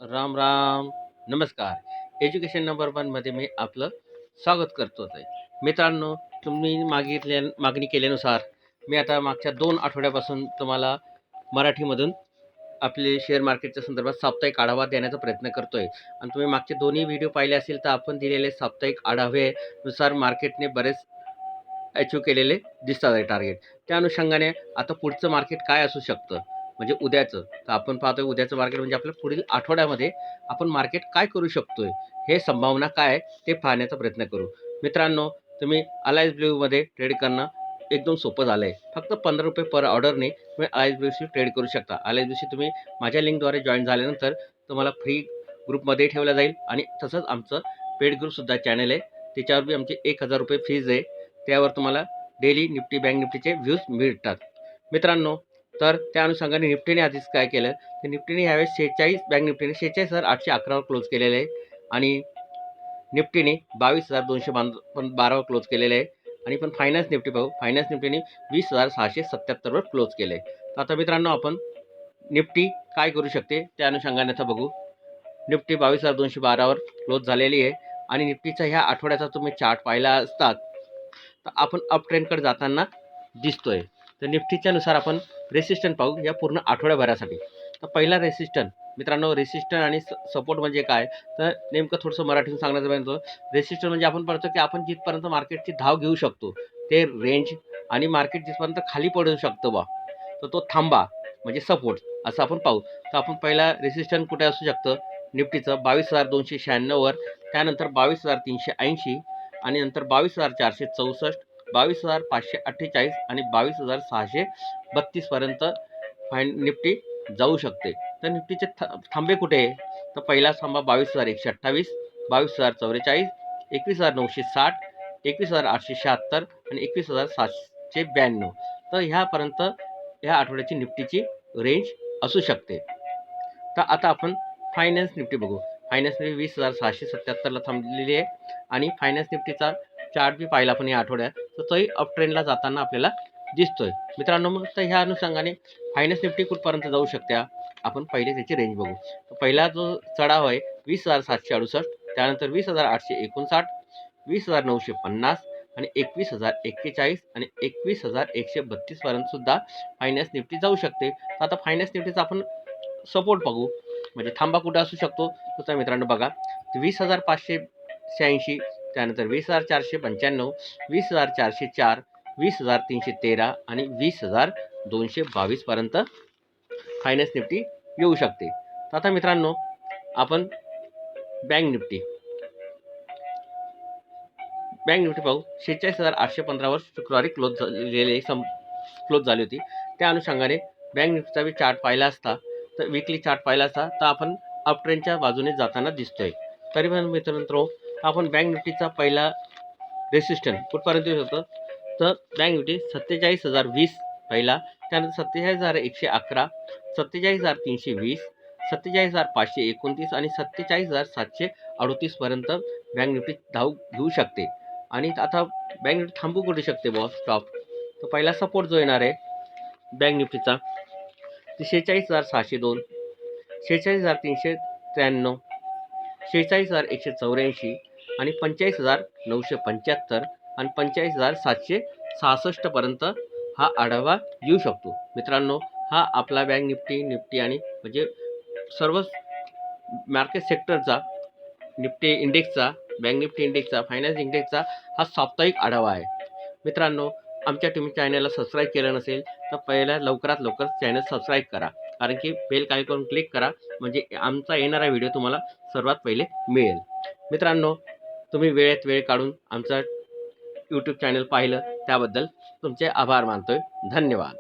राम राम. नमस्कार. Education number वनमध्ये मी आपलं स्वागत करतो आहे. मित्रांनो, तुम्ही मागणी केल्यानुसार मी आता मागच्या 2 आठवड्यापासून तुम्हाला मराठीमधून आपले शेअर मार्केटच्या संदर्भात साप्ताहिक आढावा देण्याचा प्रयत्न करतोय. आणि तुम्ही मागचे दोन्ही व्हिडिओ पाहिले असतील तर आपण दिलेले साप्ताहिक आढाव्यानुसार मार्केटने बरेच अचीव्ह केलेले दिसतात आहे टार्गेट. त्या अनुषंगाने आता पुढचं मार्केट काय असू शकतं, म्हणजे उद्याचं. तर आपण पाहतोय उद्याचं मार्केट म्हणजे आपल्या पुढील आठवड्यामध्ये आपण मार्केट काय करू शकतोय, हे संभावना काय आहे ते पाहण्याचा प्रयत्न करू. मित्रांनो, तुम्ही अलायन्स ब्ल्यूमध्ये ट्रेड करणं एकदम सोपं झालं आहे. फक्त ₹15 पर ऑर्डरने तुम्ही अलायन्स ब्ल्यूशी ट्रेड करू शकता. अलायन्स ब्ल्यूशी तुम्ही माझ्या लिंकद्वारे जॉईन झाल्यानंतर तुम्हाला फ्री ग्रुपमध्ये ठेवलं जाईल आणि तसंच आमचं पेड ग्रुपसुद्धा चॅनल आहे. त्याच्यावर बी आमचे ₹1000 फीज आहे. त्यावर तुम्हाला डेली निफ्टी बँक निफ्टीचे व्ह्यूज मिळतात. मित्रांनो, तर त्या अनुषंगाने निफ्टीने आधीच काय केलं, तर निफ्टीने यावेळेस 46 बँक निफ्टीने 46,811 वर क्लोज केलेलं आहे आणि निफ्टीने 22,212 वर क्लोज केलेलं आहे. आणि पण फायनान्स निफ्टी पाहू, फायनान्स निफ्टीने 20,677 वर क्लोज केलं आहे. तर आता मित्रांनो, आपण निफ्टी काय करू शकते त्या अनुषंगाने आता बघू. निफ्टी 22,212 वर क्लोज झालेली आहे आणि निफ्टीचा ह्या आठवड्याचा तुम्ही चार्ट पाहिला असतात तर आपण अप ट्रेंडकडे जाताना दिसतोय. तर निफ्टीच्या नुसार आपण रेसिस्टंट पाहू या पूर्ण आठवड्याभरासाठी. तर पहिला रेसिस्टंट मित्रांनो, रेसिस्टंट आणि सपोर्ट म्हणजे काय, तर नेमकं थोडंसं मराठीतून सांगण्याचा प्रयत्न. रेसिस्टंट म्हणजे आपण पाहतो की आपण जिथपर्यंत मार्केटची धाव घेऊ शकतो ते रेंज, आणि मार्केट जिथपर्यंत खाली पडू शकतो बा तर तो थांबा म्हणजे सपोर्ट असं आपण पाहू. तर आपण पहिला रेसिस्टंट कुठे असू शकतं निफ्टीचं 22,296 वर, त्यानंतर 22,380 आणि नंतर 22,464, 22,548 आणि 22,632 पर्यंत निफ्टी जाऊ शकते. तर निफ्टीचे थांबे कुठे आहे, तर पहिला थांबा 22,128, 22,044, 21,960, 21,876 आणि 21,792. तर ह्यापर्यंत ह्या आठवड्याची निफ्टीची रेंज असू शकते. तर आता आपण फायनान्स निफ्टी बघू. फायनान्स निफ्टी 20,677ला थांबलेली आहे आणि फायनान्स निफ्टीचा चार्ट बी पाहिला आपण या आठवड्यात तर तोही अप ट्रेंडला जाताना आपल्याला दिसतोय. मित्रांनो, मग तर ह्या अनुषंगाने फायनान्स निफ्टी कुठपर्यंत जाऊ शकते आपण पहिले त्याची रेंज बघू. तर पहिला जो चढाव आहे 20,768, त्यानंतर 20,859, 20,950 आणि 21,041 आणि 21,132 पर्यंत सुद्धा फायनान्स निफ्टी जाऊ शकते. तर आता फायनान्स निफ्टीचा आपण सपोर्ट बघू, म्हणजे थांबा कुठं असू शकतो. तर मित्रांनो बघा, 20,586, त्यानंतर 20,495, 20,404, 20,313 आणि 20,222 पर्यंत फायनान्स निफ्टी येऊ शकते. तर आता मित्रांनो, आपण बँक निफ्टी पाहू. 46,815 वर शुक्रवारी क्लोज झाली होती. त्या अनुषंगाने बँक निफ्टीचा बी चार्ट पाहिला असता, तर विकली चार्ट पाहिला असता तर आपण अप ट्रेंडच्या बाजूने जाताना दिसतोय. तरी पण मित्रांनो, आपण बँक निफ्टीचा पहिला रेसिस्टंट कुठपर्यंत येऊ शकतो, तर बँक निफ्टी 47,020 पहिला, त्यानंतर 47,111, 47,320, 47,529 आणि 47,738 पर्यंत बँक निफ्टी धाव घेऊ शकते. आणि आता बँक निफ्टी थांबू कुठे शकते बॉस स्टॉप, तर पहिला सपोर्ट जो येणार आहे बँक निफ्टीचा ते 46,602, 46,393, 46,184 आणि 45,975 आणि 45,766 पर्यंत हा आढावा येऊ शकतो. मित्रांनो, हा आपला बँक निफ्टी आणि म्हणजे सर्व मार्केट सेक्टरचा, निफ्टी इंडेक्सचा, बँक निफ्टी इंडेक्सचा, फायनान्स इंडेक्सचा हा साप्ताहिक आढावा आहे. मित्रांनो, आमच्या तुम्ही चॅनलला सबस्क्राईब केलं नसेल तर पहिला लवकरात लवकर चॅनल सबस्क्राईब करा, कारण की बेल आयकॉन क्लिक करा म्हणजे आमचा येणारा व्हिडिओ तुम्हाला सर्वात पहिले मिळेल. मित्रांनो, तुम्ही वेळेत वेळ काढून आमचा यूट्यूब चॅनल पाहिलं त्याबद्दल तुमचे आभार मानतोय. धन्यवाद.